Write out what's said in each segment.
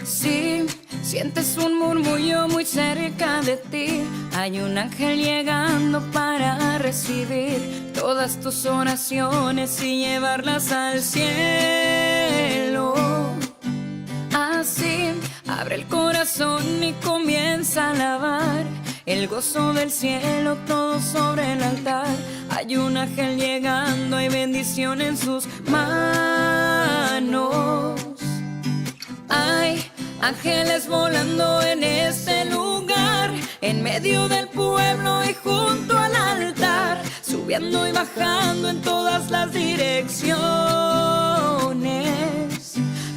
Si sientes un murmullo muy cerca de ti, hay un ángel llegando para recibir todas tus oraciones y llevarlas al cielo. Así, abre el corazón y comienza a alabar el gozo del cielo, todo sobre el altar. Hay un ángel llegando, hay bendición en sus manos. Hay ángeles volando en este lugar, en medio del pueblo y junto al altar, subiendo y bajando en todas las direcciones.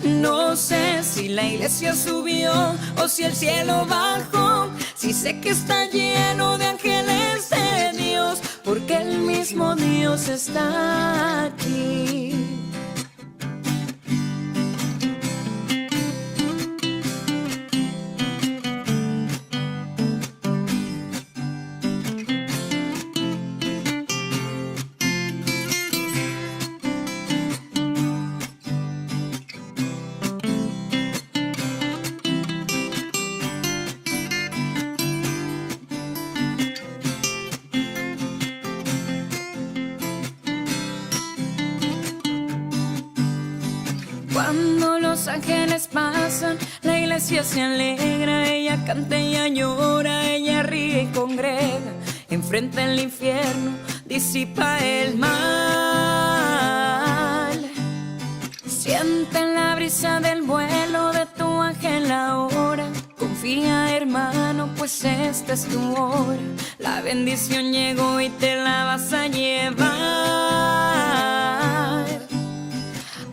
No sé si la iglesia subió o si el cielo bajó, si sé que está lleno de ángeles de Dios, porque el mismo Dios está aquí. Cuando los ángeles pasan, la iglesia se alegra, ella canta, ella llora, ella ríe y congrega. Enfrenta el infierno, disipa el mal. Siente la brisa del vuelo de tu ángel ahora. Confía, hermano, pues esta es tu hora. La bendición llegó y te la vas a llevar.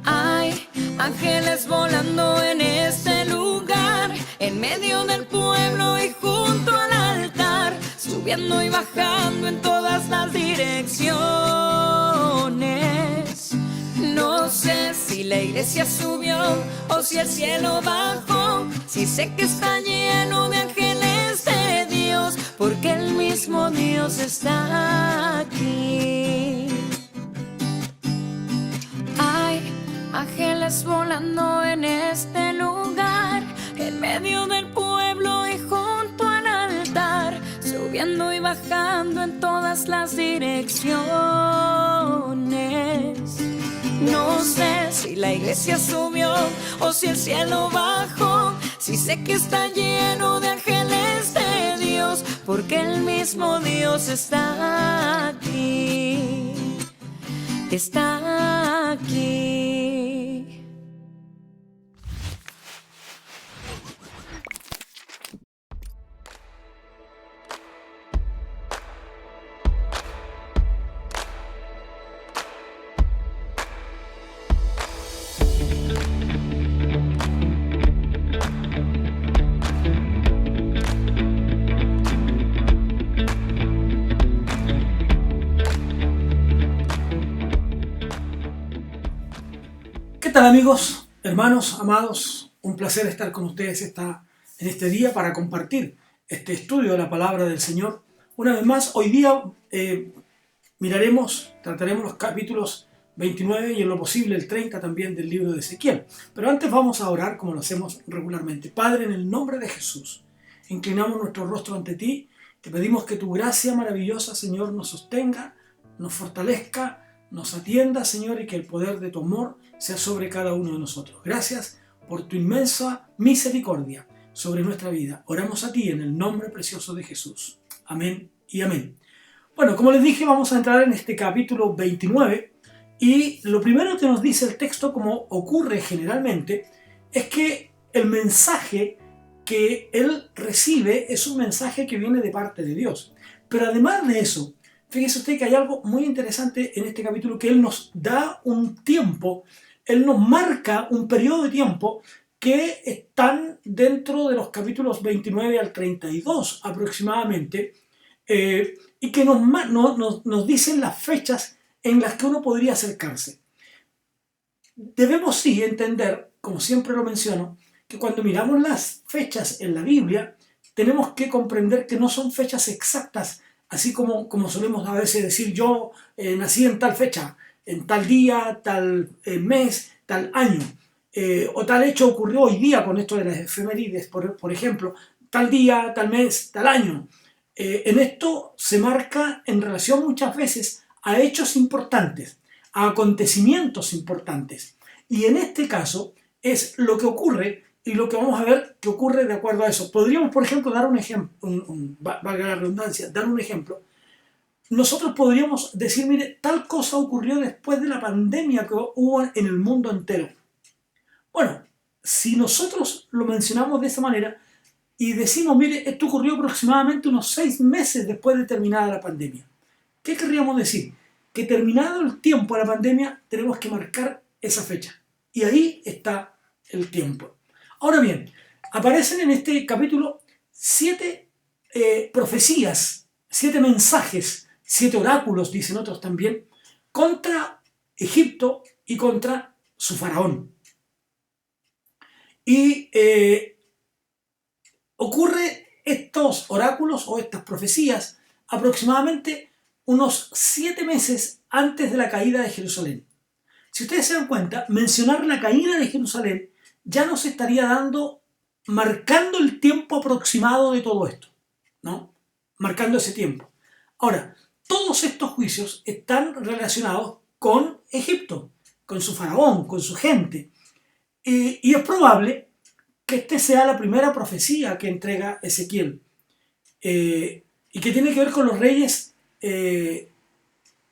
Hay ángeles volando en este lugar, en medio del pueblo y junto al altar, subiendo y bajando en todas las direcciones. No sé si la iglesia subió o si el cielo bajó, si sé que está lleno de ángeles de Dios, porque el mismo Dios está aquí. Hay ángeles volando en este lugar, en medio del pueblo y junto al altar, subiendo y bajando en todas las direcciones. No sé si la iglesia subió o si el cielo bajó, si sé que está lleno de ángeles de Dios, porque el mismo Dios está aquí. Está aquí. ¿Qué tal, amigos, hermanos, amados? Un placer estar con ustedes en este día para compartir este estudio de la palabra del Señor. Una vez más, hoy día trataremos los capítulos 29 y en lo posible el 30 también del libro de Ezequiel. Pero antes vamos a orar como lo hacemos regularmente. Padre, en el nombre de Jesús, inclinamos nuestro rostro ante ti. Te pedimos que tu gracia maravillosa, Señor, nos sostenga, nos fortalezca, nos atienda, Señor, y que el poder de tu amor sea sobre cada uno de nosotros. Gracias por tu inmensa misericordia sobre nuestra vida. Oramos a ti en el nombre precioso de Jesús. Amén y amén. Bueno, como les dije, vamos a entrar en este capítulo 29 y lo primero que nos dice el texto, como ocurre generalmente, es que el mensaje que él recibe es un mensaje que viene de parte de Dios. Pero además de eso, fíjese usted que hay algo muy interesante en este capítulo, que él nos da un tiempo, él nos marca un periodo de tiempo que están dentro de los capítulos 29 al 32 aproximadamente, y que nos dicen las fechas en las que uno podría acercarse. Debemos sí entender, como siempre lo menciono, que cuando miramos las fechas en la Biblia, tenemos que comprender que no son fechas exactas, así como solemos a veces decir, yo nací en tal fecha, en tal día, tal mes, tal año. o tal hecho ocurrió hoy día con esto de las efemérides, por ejemplo, tal día, tal mes, tal año. En esto se marca en relación muchas veces a hechos importantes, a acontecimientos importantes. Y en este caso es lo que ocurre y lo que vamos a ver que ocurre de acuerdo a eso. Podríamos, por ejemplo, dar un ejemplo, valga la redundancia, dar un ejemplo. Nosotros podríamos decir, mire, tal cosa ocurrió después de la pandemia que hubo en el mundo entero. Bueno, si nosotros lo mencionamos de esa manera y decimos, mire, esto ocurrió aproximadamente unos 6 meses después de terminada la pandemia, ¿qué querríamos decir? Que terminado el tiempo de la pandemia tenemos que marcar esa fecha. Y ahí está el tiempo. Ahora bien, aparecen en este capítulo 7 profecías, 7 mensajes, 7 oráculos, dicen otros también, contra Egipto y contra su faraón. Y ocurre estos oráculos o estas profecías aproximadamente unos 7 meses antes de la caída de Jerusalén. Si ustedes se dan cuenta, mencionar la caída de Jerusalén ya nos estaría marcando el tiempo aproximado de todo esto, ¿no? Marcando ese tiempo. Ahora, todos estos juicios están relacionados con Egipto, con su faraón, con su gente. Y es probable que esta sea la primera profecía que entrega Ezequiel, y que tiene que ver con los reyes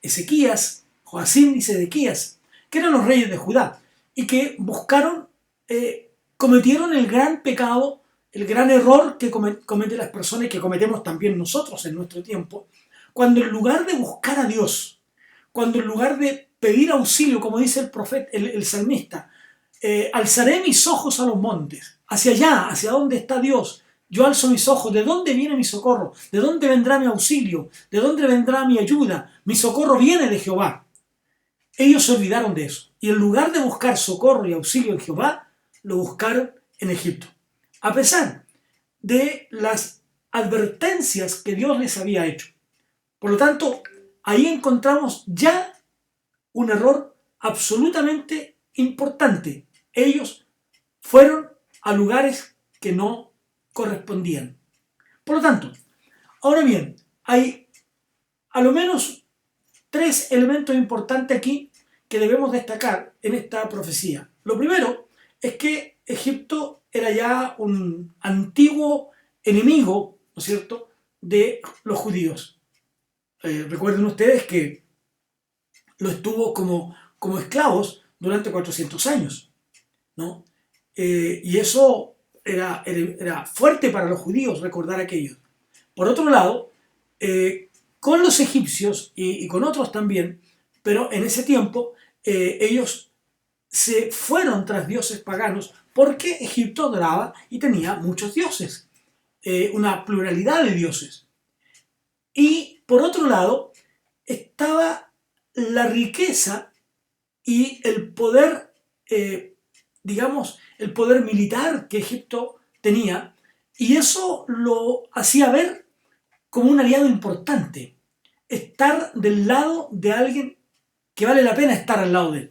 Ezequías, Joacim y Sedequías, que eran los reyes de Judá, y que cometieron el gran pecado, el gran error que cometen las personas y que cometemos también nosotros en nuestro tiempo, cuando en lugar de buscar a Dios, cuando en lugar de pedir auxilio, como dice el profeta, el salmista, alzaré mis ojos a los montes, hacia allá, hacia dónde está Dios. Yo alzo mis ojos, ¿de dónde viene mi socorro? ¿De dónde vendrá mi auxilio? ¿De dónde vendrá mi ayuda? Mi socorro viene de Jehová. Ellos se olvidaron de eso. Y en lugar de buscar socorro y auxilio en Jehová, lo buscaron en Egipto. A pesar de las advertencias que Dios les había hecho. Por lo tanto, ahí encontramos ya un error absolutamente importante. Ellos fueron a lugares que no correspondían. Por lo tanto, ahora bien, hay a lo menos 3 elementos importantes aquí que debemos destacar en esta profecía. Lo primero es que Egipto era ya un antiguo enemigo, ¿no es cierto?, de los judíos. Recuerden ustedes que lo estuvo como esclavos durante 400 años, ¿no? Y eso era fuerte para los judíos recordar aquello. Por otro lado, con los egipcios y con otros también, pero en ese tiempo ellos se fueron tras dioses paganos porque Egipto adoraba y tenía muchos dioses, una pluralidad de dioses. Y por otro lado estaba la riqueza y el poder, el poder militar que Egipto tenía, y eso lo hacía ver como un aliado importante, estar del lado de alguien que vale la pena estar al lado de él.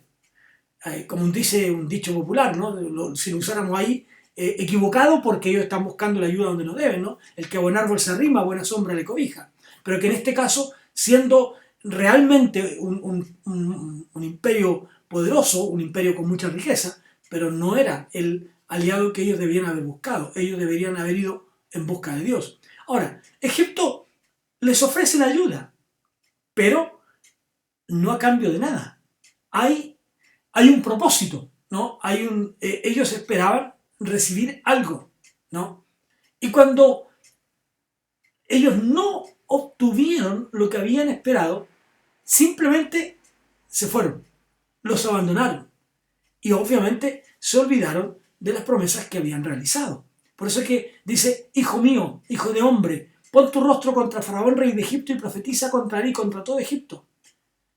Como dice un dicho popular, ¿no? Si lo usáramos ahí, equivocado porque ellos están buscando la ayuda donde no deben, ¿no? El que a buen árbol se arrima, a buena sombra le cobija. Pero que en este caso, siendo realmente un imperio poderoso, un imperio con mucha riqueza, pero no era el aliado que ellos debían haber buscado. Ellos deberían haber ido en busca de Dios. Ahora, Egipto les ofrece la ayuda, pero no a cambio de nada. Hay un propósito, ¿no? Ellos esperaban recibir algo, ¿no? Y cuando ellos no obtuvieron lo que habían esperado, simplemente se fueron, los abandonaron y obviamente se olvidaron de las promesas que habían realizado. Por eso es que dice: hijo mío, hijo de hombre, pon tu rostro contra Faraón, rey de Egipto, y profetiza contra él y contra todo Egipto.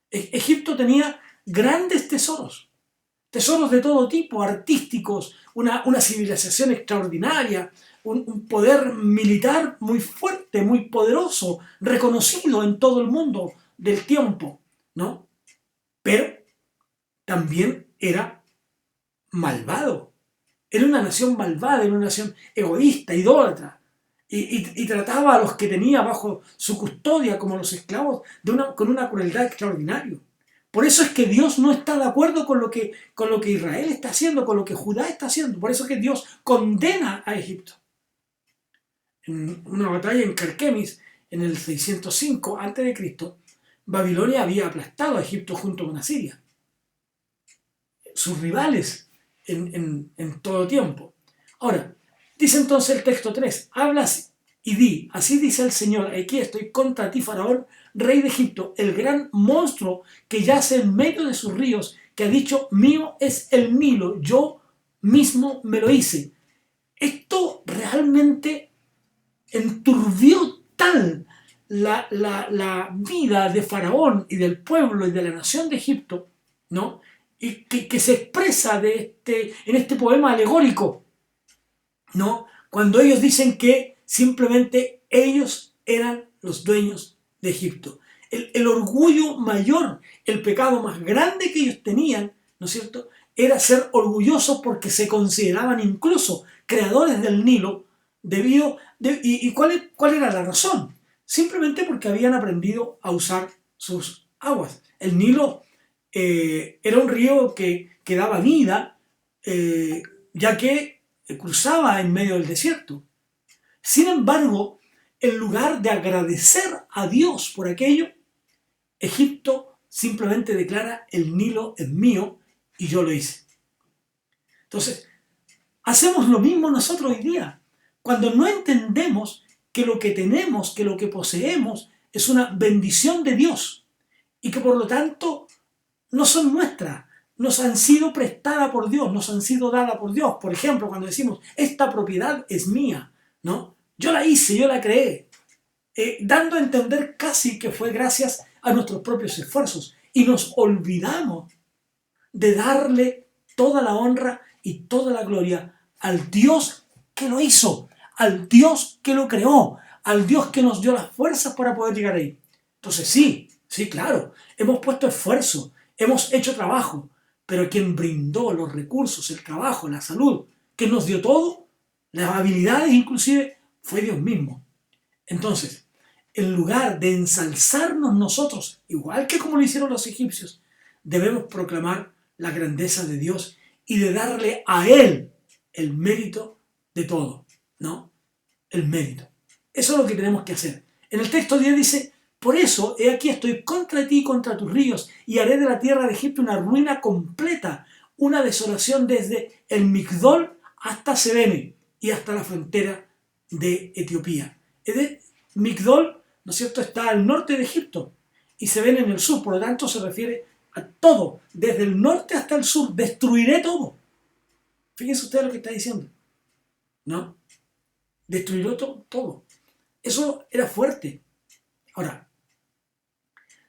Egipto tenía grandes tesoros de todo tipo, artísticos, una civilización extraordinaria, un poder militar muy fuerte, muy poderoso, reconocido en todo el mundo del tiempo, ¿no? Pero también era malvado. Era una nación malvada, era una nación egoísta, idólatra. Y trataba a los que tenía bajo su custodia como los esclavos con una crueldad extraordinaria. Por eso es que Dios no está de acuerdo con lo que Israel está haciendo, con lo que Judá está haciendo. Por eso es que Dios condena a Egipto. En una batalla en Carquemis, en el 605 a.C., Babilonia había aplastado a Egipto junto con Asiria, sus rivales en todo tiempo. Ahora, dice entonces el texto 3, hablas y di, así dice el Señor, aquí estoy contra ti, Faraón, rey de Egipto, el gran monstruo que yace en medio de sus ríos, que ha dicho, mío es el Nilo, yo mismo me lo hice. Esto realmente enturbió tal la vida de Faraón y del pueblo y de la nación de Egipto, ¿no? Y que se expresa en este poema alegórico, ¿no? Cuando ellos dicen que simplemente ellos eran los dueños de Egipto. El orgullo mayor, el pecado más grande que ellos tenían, ¿no es cierto?, era ser orgullosos porque se consideraban incluso creadores del Nilo. ¿Cuál era la razón? Simplemente porque habían aprendido a usar sus aguas. El Nilo era un río que daba vida, ya que cruzaba en medio del desierto. Sin embargo, en lugar de agradecer a Dios por aquello, Egipto simplemente declara, el Nilo es mío y yo lo hice. Entonces, hacemos lo mismo nosotros hoy día. Cuando no entendemos que lo que tenemos, que lo que poseemos, es una bendición de Dios y que por lo tanto no son nuestras, nos han sido prestadas por Dios, nos han sido dadas por Dios. Por ejemplo, cuando decimos, esta propiedad es mía, ¿no? Yo la hice, yo la creé, dando a entender casi que fue gracias a nuestros propios esfuerzos. Y nos olvidamos de darle toda la honra y toda la gloria al Dios que lo hizo, al Dios que lo creó, al Dios que nos dio las fuerzas para poder llegar ahí. Entonces sí, claro, hemos puesto esfuerzo, hemos hecho trabajo, pero quien brindó los recursos, el trabajo, la salud, quien nos dio todo, las habilidades inclusive, fue Dios mismo. Entonces, en lugar de ensalzarnos nosotros, igual que como lo hicieron los egipcios, debemos proclamar la grandeza de Dios y de darle a Él el mérito de todo, ¿no? El mérito. Eso es lo que tenemos que hacer. En el texto 10 dice, por eso, he aquí estoy contra ti y contra tus ríos, y haré de la tierra de Egipto una ruina completa, una desolación desde el Migdol hasta Sebene y hasta la frontera de Etiopía. Migdol, ¿no es cierto?, está al norte de Egipto y Sebene en el sur, por lo tanto se refiere a todo, desde el norte hasta el sur, destruiré todo. Fíjense ustedes lo que está diciendo, ¿no? Destruyó todo. Eso era fuerte. Ahora,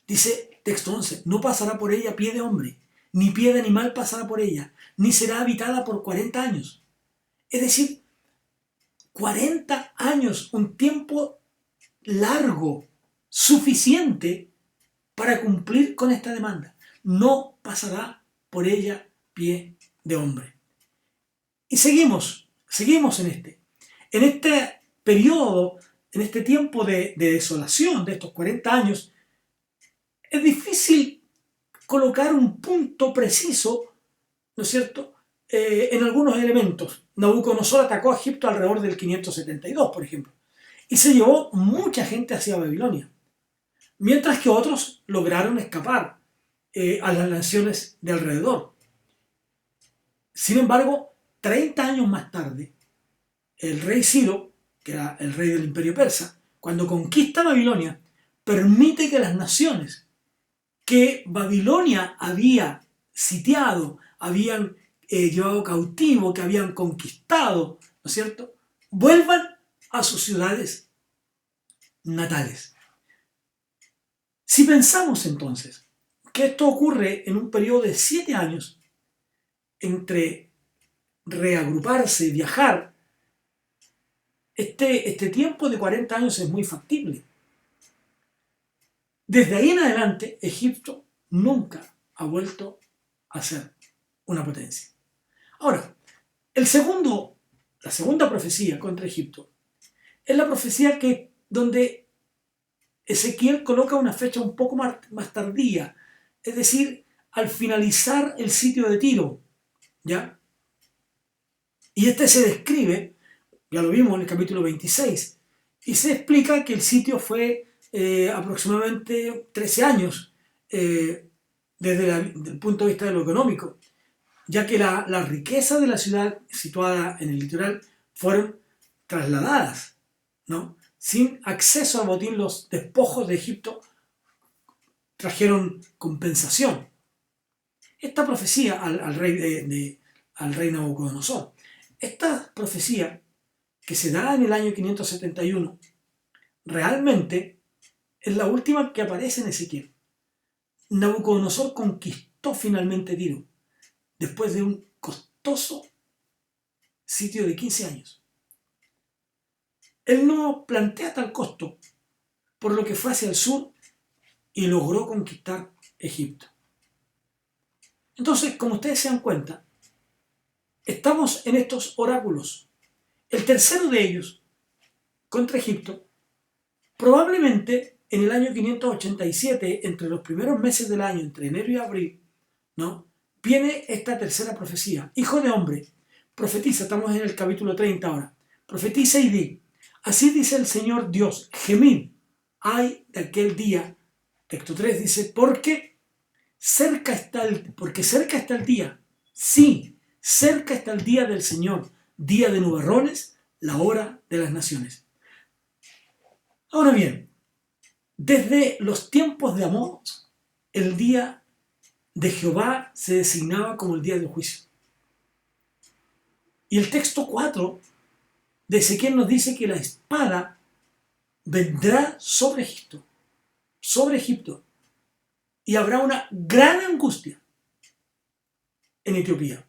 dice texto 11, no pasará por ella pie de hombre, ni pie de animal pasará por ella, ni será habitada por 40 años. Es decir, 40 años, un tiempo largo, suficiente para cumplir con esta demanda. No pasará por ella pie de hombre. Y seguimos en este periodo, en este tiempo de desolación de estos 40 años. Es difícil colocar un punto preciso, ¿no es cierto?, en algunos elementos. Nabucodonosor atacó a Egipto alrededor del 572, por ejemplo, y se llevó mucha gente hacia Babilonia, mientras que otros lograron escapar a las naciones de alrededor. Sin embargo, 30 años más tarde, el rey Ciro, que era el rey del imperio persa, cuando conquista Babilonia, permite que las naciones que Babilonia había sitiado, habían llevado cautivo, que habían conquistado, ¿no es cierto?, vuelvan a sus ciudades natales. Si pensamos entonces que esto ocurre en un periodo de 7 años, entre reagruparse, viajar, este tiempo de 40 años es muy factible. Desde ahí en adelante, Egipto nunca ha vuelto a ser una potencia. Ahora, la segunda profecía contra Egipto es la profecía donde Ezequiel coloca una fecha un poco más tardía, es decir, al finalizar el sitio de Tiro, ¿ya? Y este se describe, ya lo vimos en el capítulo 26, y se explica que el sitio fue aproximadamente 13 años desde el punto de vista de lo económico, ya que la riqueza de la ciudad situada en el litoral fueron trasladadas, ¿no? Sin acceso al botín, los despojos de Egipto trajeron compensación. Esta profecía al rey Nabucodonosor, esta profecía que se da en el año 571, realmente es la última que aparece en Ezequiel. Nabucodonosor conquistó finalmente Tiro, después de un costoso sitio de 15 años. Él no plantea tal costo, por lo que fue hacia el sur y logró conquistar Egipto. Entonces, como ustedes se dan cuenta, estamos en estos oráculos. El tercero de ellos, contra Egipto, probablemente en el año 587, entre los primeros meses del año, entre enero y abril, ¿no?, viene esta tercera profecía. Hijo de hombre, profetiza, estamos en el capítulo 30 ahora, profetiza y di, así dice el Señor Dios, gemid, ay de aquel día. Texto 3 dice, porque cerca está el día, sí, cerca está el día del Señor, día de nubarrones, la hora de las naciones. Ahora bien, desde los tiempos de Amós, el día de Jehová se designaba como el día del juicio. Y el texto 4 de Ezequiel nos dice que la espada vendrá sobre Egipto, y habrá una gran angustia en Etiopía,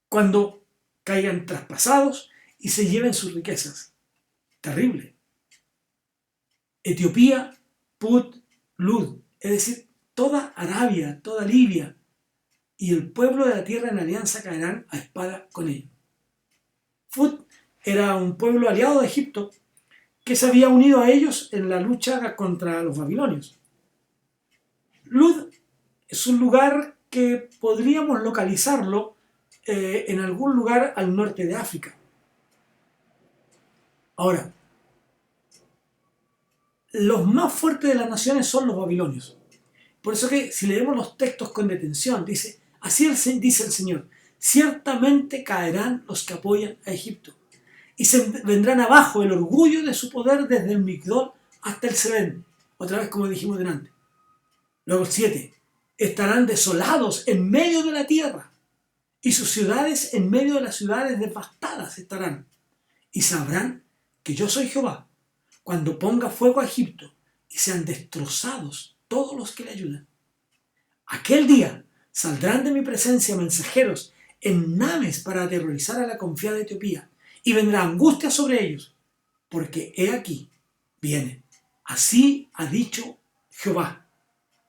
cuando caigan traspasados y se lleven sus riquezas. Terrible. Etiopía, Put, Lud, es decir, toda Arabia, toda Libia y el pueblo de la tierra en alianza caerán a espada con ellos. Put era un pueblo aliado de Egipto que se había unido a ellos en la lucha contra los babilonios. Lud es un lugar que podríamos localizarlo en algún lugar al norte de África. Ahora, los más fuertes de las naciones son los babilonios. Por eso que si leemos los textos con detención, dice, así dice el Señor, ciertamente caerán los que apoyan a Egipto, y se vendrán abajo el orgullo de su poder desde el Migdol hasta el Seben, otra vez como dijimos delante. Luego el 7, estarán desolados en medio de la tierra, y sus ciudades en medio de las ciudades devastadas estarán, y sabrán que yo soy Jehová, cuando ponga fuego a Egipto, y sean destrozados todos los que le ayudan. Aquel día saldrán de mi presencia mensajeros en naves para aterrorizar a la confiada Etiopía, y vendrá angustia sobre ellos, porque he aquí, viene. Así ha dicho Jehová,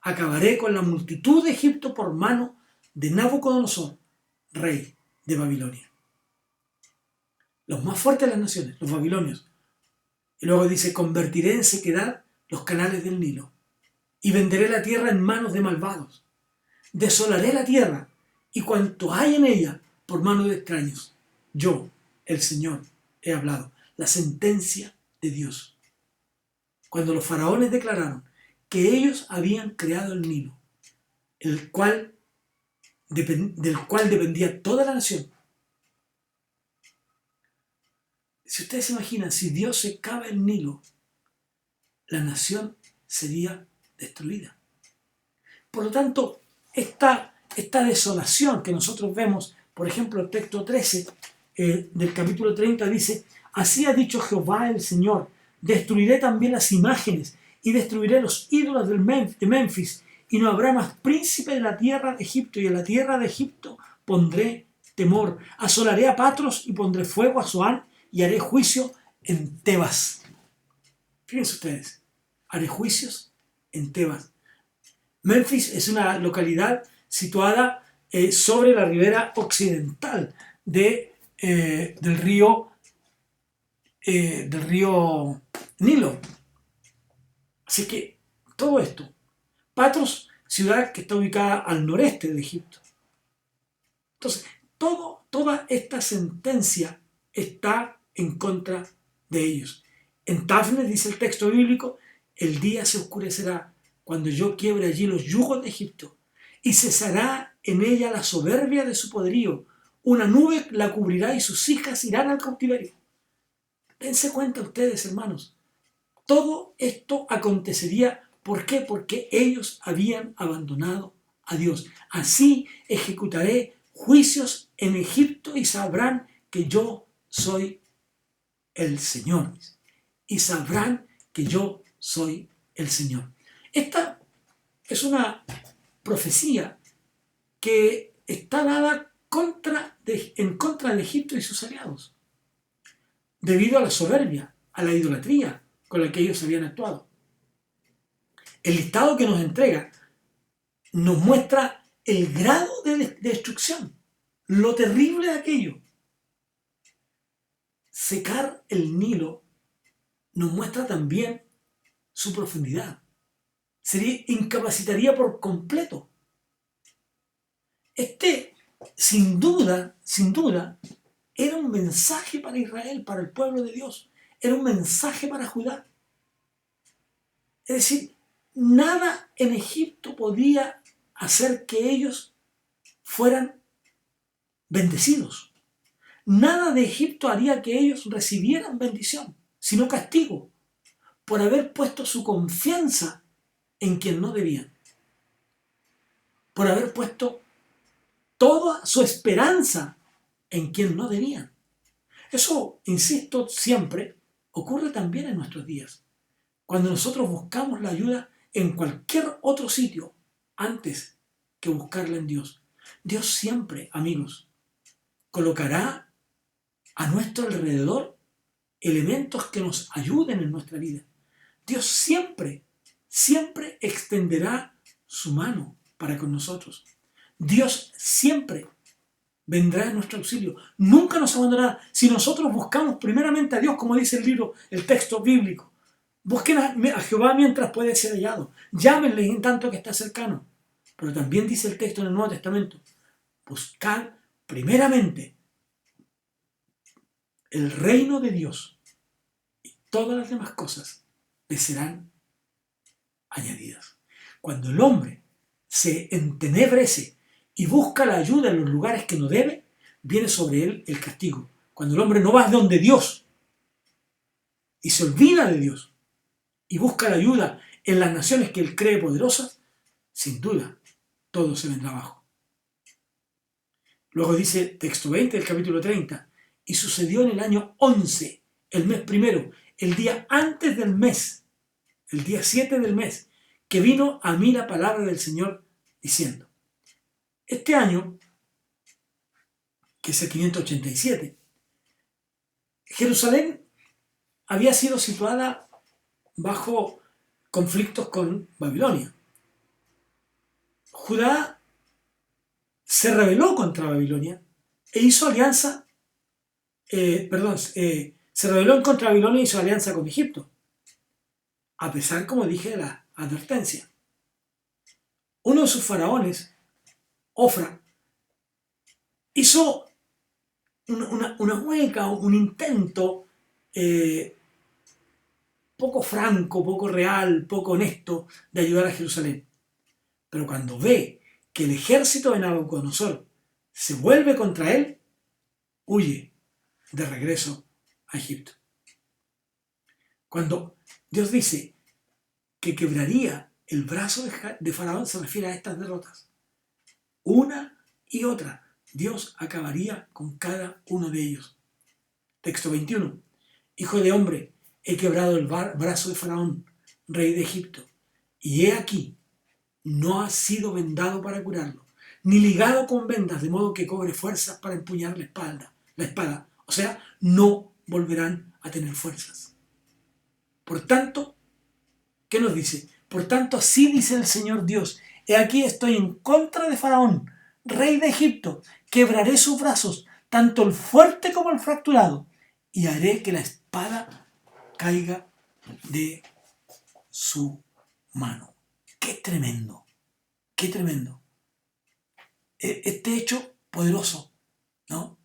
acabaré con la multitud de Egipto por mano de Nabucodonosor, rey de Babilonia. Los más fuertes de las naciones, los babilonios. Y luego dice, convertiré en sequedad los canales del Nilo, y venderé la tierra en manos de malvados. Desolaré la tierra y cuanto hay en ella por mano de extraños. Yo, el Señor, he hablado. La sentencia de Dios. Cuando los faraones declararon que ellos habían creado el Nilo, del cual dependía toda la nación. Si ustedes se imaginan, si Dios secaba el Nilo, la nación sería destruida. Por lo tanto, esta desolación que nosotros vemos, por ejemplo, el texto 13 del capítulo 30 dice, así ha dicho Jehová el Señor, destruiré también las imágenes y destruiré los ídolos de Memphis, y no habrá más príncipe de la tierra de Egipto, y en la tierra de Egipto pondré temor. Asolaré a Patros y pondré fuego a Zoán, y haré juicio en Tebas. Fíjense ustedes, haré juicios en Tebas. Memphis es una localidad situada sobre la ribera occidental del río Nilo. Así que todo esto. Patros, ciudad que está ubicada al noreste de Egipto. Entonces, toda esta sentencia está en contra de ellos. En Tafnes, dice el texto bíblico, el día se oscurecerá cuando yo quiebre allí los yugos de Egipto y cesará en ella la soberbia de su poderío. Una nube la cubrirá y sus hijas irán al cautiverio. Dense cuenta ustedes, hermanos. Todo esto acontecería. ¿Por qué? Porque ellos habían abandonado a Dios. Así ejecutaré juicios en Egipto y sabrán que yo soy el Señor. Y sabrán que yo soy el Señor. Esta es una profecía que está dada en contra de Egipto y sus aliados, debido a la soberbia, a la idolatría con la que ellos habían actuado. El listado que nos entrega nos muestra el grado de destrucción, lo terrible de aquello. Secar el Nilo nos muestra también su profundidad. Incapacitaría por completo. Sin duda, era un mensaje para Israel, para el pueblo de Dios. Era un mensaje para Judá. Es decir, nada en Egipto podía hacer que ellos fueran bendecidos. Nada de Egipto haría que ellos recibieran bendición, sino castigo, por haber puesto su confianza en quien no debían, por haber puesto toda su esperanza en quien no debían. Eso, insisto siempre, ocurre también en nuestros días. Cuando nosotros buscamos la ayuda en cualquier otro sitio antes que buscarla en Dios. Dios siempre, amigos, colocará a nuestro alrededor elementos que nos ayuden en nuestra vida. Dios siempre extenderá su mano para con nosotros. Dios siempre vendrá en nuestro auxilio. Nunca nos abandonará. Si nosotros buscamos primeramente a Dios, como dice el libro, el texto bíblico, busquen a Jehová mientras puede ser hallado. Llámenle en tanto que está cercano. Pero también dice el texto en el Nuevo Testamento, buscad primeramente el reino de Dios y todas las demás cosas le serán añadidas. Cuando el hombre se entenebrece y busca la ayuda en los lugares que no debe, viene sobre él el castigo. Cuando el hombre no va donde Dios y se olvida de Dios y busca la ayuda en las naciones que él cree poderosas, sin duda, todo se vendrá abajo. Luego dice texto 20 del capítulo 30, y sucedió en el año 11, el mes primero, el día antes del mes, el día 7 del mes, que vino a mí la palabra del Señor diciendo, este año, que es el 587, Jerusalén había sido situada bajo conflictos con Babilonia. Judá se rebeló contra Babilonia e hizo alianza, se rebeló contra Babilonia e hizo alianza con Egipto, a pesar, como dije, de la advertencia. Uno de sus faraones, Ofra, hizo una mueca, un intento poco franco, poco real, poco honesto de ayudar a Jerusalén. Pero cuando ve que el ejército de Nabucodonosor se vuelve contra él, huye de regreso a Egipto. Cuando Dios dice que quebraría el brazo de Faraón, se refiere a estas derrotas. Una y otra, Dios acabaría con cada uno de ellos. Texto 21. Hijo de hombre, he quebrado el brazo de Faraón, rey de Egipto, y he aquí, no ha sido vendado para curarlo, ni ligado con vendas, de modo que cobre fuerzas para empuñar la espada. O sea, no volverán a tener fuerzas. Por tanto, ¿qué nos dice? Por tanto, así dice el Señor Dios, he aquí estoy en contra de Faraón, rey de Egipto, quebraré sus brazos, tanto el fuerte como el fracturado, y haré que la espada caiga de su mano. ¡Qué tremendo! ¡Qué tremendo! Este hecho poderoso, ¿no?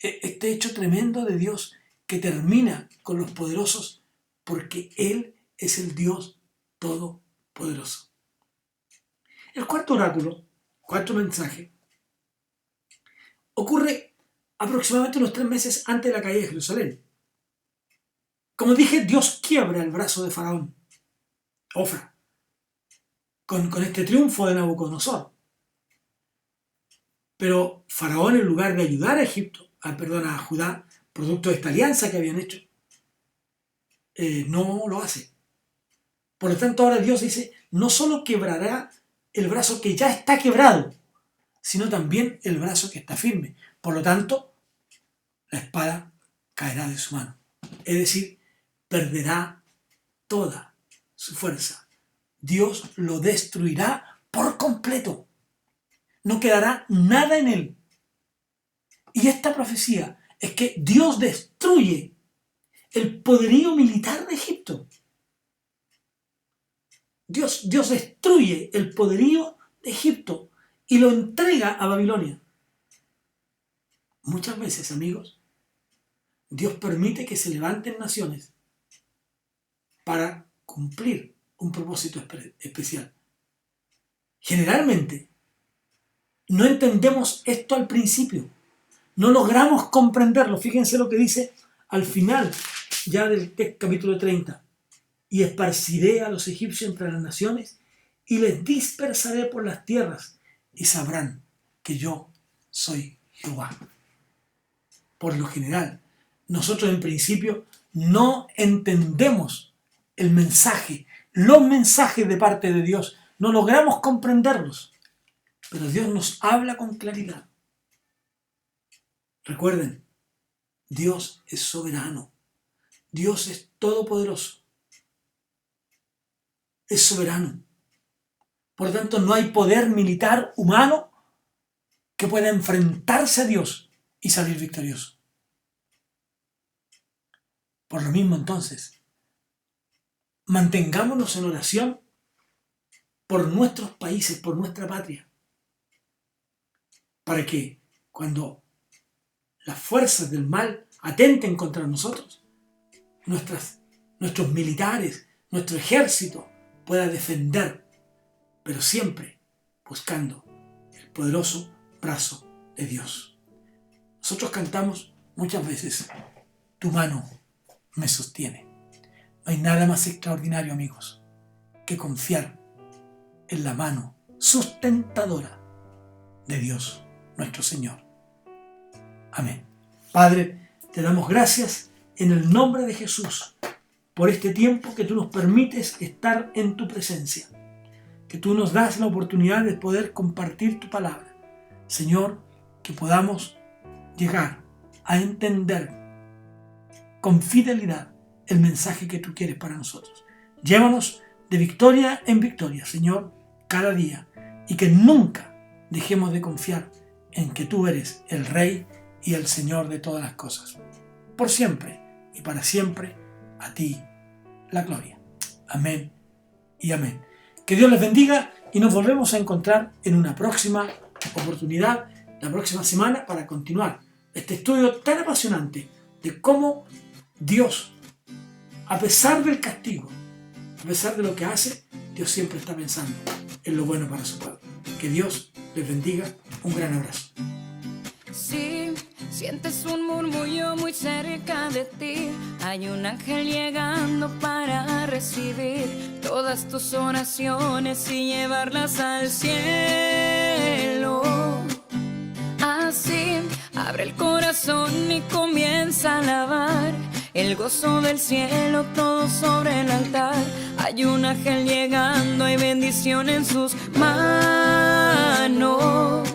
Este hecho tremendo de Dios que termina con los poderosos porque Él es el Dios todopoderoso. El cuarto oráculo, cuarto mensaje, ocurre aproximadamente unos 3 meses antes de la caída de Jerusalén. Como dije, Dios quiebra el brazo de Faraón, Ofra, con este triunfo de Nabucodonosor. Pero Faraón, en lugar de ayudar a Judá, producto de esta alianza que habían hecho, no lo hace. Por lo tanto, ahora Dios dice, no solo quebrará el brazo que ya está quebrado, sino también el brazo que está firme. Por lo tanto, la espada caerá de su mano. Es decir, perderá toda su fuerza. Dios lo destruirá por completo. No quedará nada en él. Y esta profecía es que Dios destruye el poderío militar de Egipto. Dios destruye el poderío de Egipto y lo entrega a Babilonia. Muchas veces, amigos, Dios permite que se levanten naciones para cumplir un propósito especial. Generalmente, no entendemos esto al principio. No logramos comprenderlo. Fíjense lo que dice al final ya del capítulo 30. Y esparciré a los egipcios entre las naciones y les dispersaré por las tierras y sabrán que yo soy Jehová. Por lo general, nosotros en principio no entendemos el mensaje, los mensajes de parte de Dios. No logramos comprenderlos. Pero Dios nos habla con claridad. Recuerden, Dios es soberano. Dios es todopoderoso. Es soberano. Por lo tanto, no hay poder militar humano que pueda enfrentarse a Dios y salir victorioso. Por lo mismo, entonces, mantengámonos en oración por nuestros países, por nuestra patria, para que cuando las fuerzas del mal atenten contra nosotros, nuestros militares, nuestro ejército pueda defender, pero siempre buscando el poderoso brazo de Dios. Nosotros cantamos muchas veces, tu mano me sostiene. No hay nada más extraordinario, amigos, que confiar en la mano sustentadora de Dios, nuestro Señor. Amén. Padre, te damos gracias en el nombre de Jesús por este tiempo que tú nos permites estar en tu presencia, que tú nos das la oportunidad de poder compartir tu palabra. Señor, que podamos llegar a entender con fidelidad el mensaje que tú quieres para nosotros. Llévanos de victoria en victoria, Señor, cada día, y que nunca dejemos de confiar en que tú eres el Rey y el Señor de todas las cosas. Por siempre y para siempre, a ti la gloria. Amén y amén. Que Dios les bendiga y nos volvemos a encontrar en una próxima oportunidad, la próxima semana, para continuar este estudio tan apasionante de cómo Dios, a pesar del castigo, a pesar de lo que hace, Dios siempre está pensando en lo bueno para su pueblo. Que Dios les bendiga. Un gran abrazo. Si sientes un murmullo muy cerca de ti, hay un ángel llegando para recibir todas tus oraciones y llevarlas al cielo. Así, abre el corazón y comienza a alabar el gozo del cielo, todo sobre el altar. Hay un ángel llegando, hay bendición en sus manos.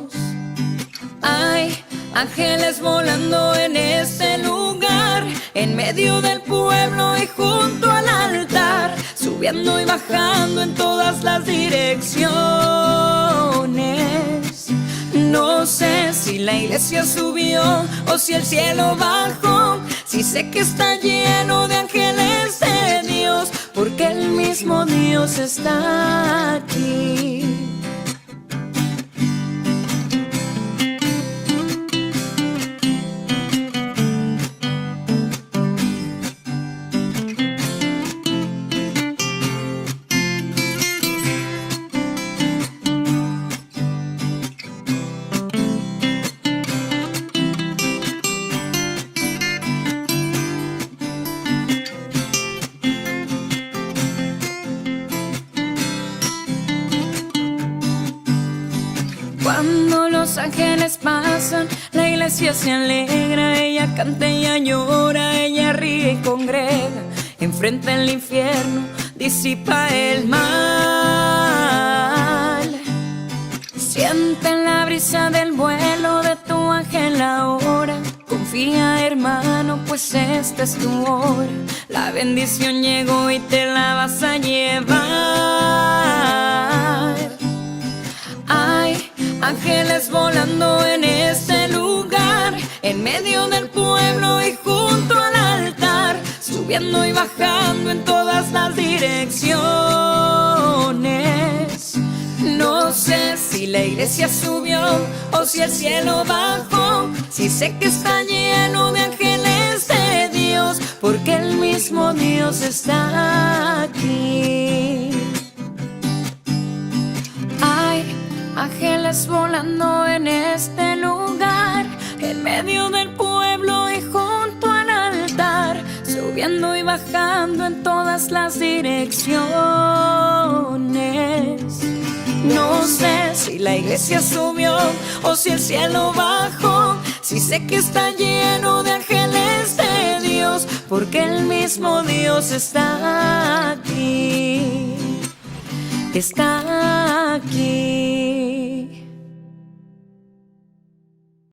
Hay ángeles volando en este lugar, en medio del pueblo y junto al altar, subiendo y bajando en todas las direcciones. No sé si la iglesia subió o si el cielo bajó. Si sé que está lleno de ángeles de Dios, porque el mismo Dios está aquí. Cuando los ángeles pasan, la iglesia se alegra, ella canta, ella llora, ella ríe y congrega. Enfrenta el infierno, disipa el mal. Siente la brisa del vuelo de tu ángel ahora. Confía, hermano, pues esta es tu hora. La bendición llegó y te la vas a llevar. Hay ángeles volando en este lugar, en medio del pueblo y junto al altar, subiendo y bajando en todas las direcciones. No sé si la iglesia subió o si el cielo bajó. Si sé que está lleno de ángeles de Dios, porque el mismo Dios está aquí. Hay ángeles volando en este lugar, en medio del pueblo y junto al altar, subiendo y bajando en todas las direcciones. No sé si la iglesia subió o si el cielo bajó. Si sé que está lleno de ángeles de Dios, porque el mismo Dios está aquí. Está